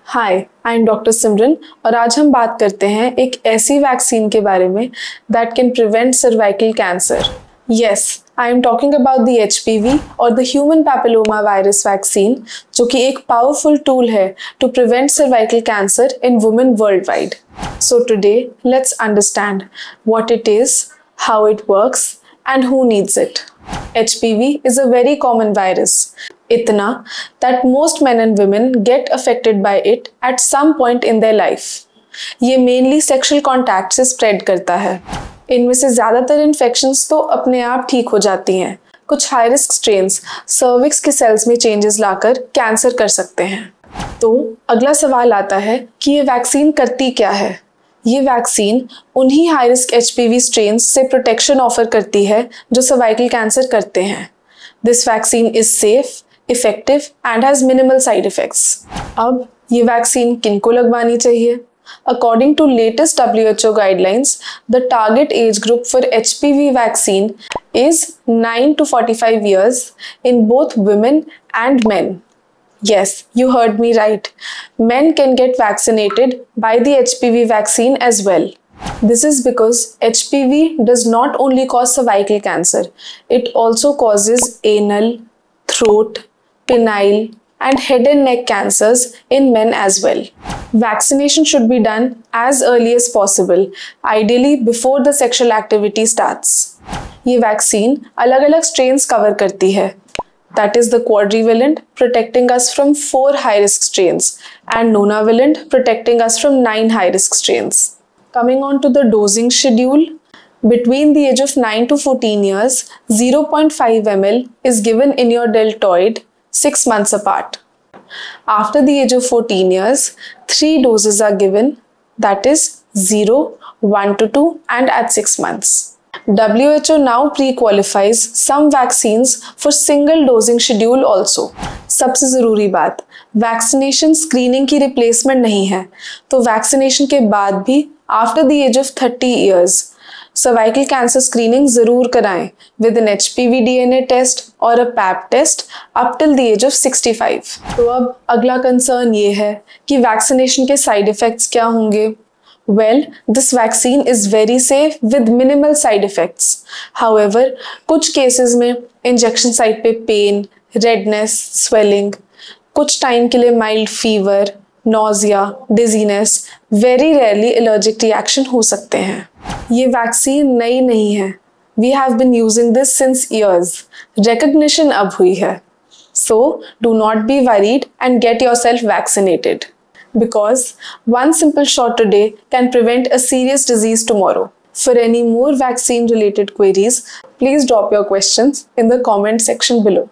Hi, I am doctor सिमरन और आज हम बात करते हैं एक ऐसी वैक्सीन के बारे में that can prevent cervical cancer. Yes, I am talking about the HPV और the human papilloma virus vaccine, जो कि एक पावरफुल टूल है to prevent cervical cancer in women worldwide. So today let's understand what it is, how it works, and who needs it. HPV is a very common virus, itna that most men and women get affected by it at some point in their life. ये mainly sexual contact से spread करता है। इनमें से ज़्यादातर infections तो अपने आप ठीक हो जाती हैं। कुछ high risk strains cervix के cells में changes लाकर कैंसर कर सकते हैं। तो अगला सवाल आता है कि ये वैक्सीन करती क्या है। ये वैक्सीन उन्हीं हाई रिस्क HPV स्ट्रेन्स से प्रोटेक्शन ऑफर करती है जो सर्वाइकल कैंसर करते हैं। This vaccine is safe, effective and has minimal side effects. अब ये वैक्सीन किनको लगवानी चाहिए? According to latest WHO guidelines, the target age group for HPV vaccine is 9 to 45 years in both women and men. Yes, you heard me right. Men can get vaccinated by the HPV vaccine as well. This is because HPV does not only cause cervical cancer, it also causes anal, throat, penile, and head and neck cancers in men as well. Vaccination should be done as early as possible, ideally before the sexual activity starts. ये vaccine अलग-अलग strains cover करती है. That is the quadrivalent, protecting us from 4 high-risk strains, and nonavalent, protecting us from 9 high-risk strains. Coming on to the dosing schedule, between the age of 9 to 14 years, 0.5 ml is given in your deltoid 6 months apart. After the age of 14 years, 3 doses are given, that is 0, 1 to 2 and at 6 months. WHO now pre-qualifies some vaccines for single dosing schedule also. सबसे ज़रूरी बात, vaccination screening की replacement नहीं है, तो vaccination के बाद भी after the age of 30 years cervical cancer screening ज़रूर कराएं with an HPV DNA test और a pap test up till the age of 65। तो अब अगला कंसर्न ये है कि वैक्सीनेशन के साइड इफ़ेक्ट्स क्या होंगे। Well, this vaccine is very safe with minimal side effects. However, कुछ केसेस में इंजेक्शन साइट पे पेन, रेडनेस, स्वेलिंग, कुछ टाइम के लिए mild fever, nausea, dizziness, very rarely allergic reaction हो सकते हैं। ये वैक्सीन नई नहीं है। We have been using this since years. Recognition अब हुई है। So, do not be worried and get yourself vaccinated. Because one simple shot today can prevent a serious disease tomorrow. For any more vaccine related queries, please drop your questions in the comment section below.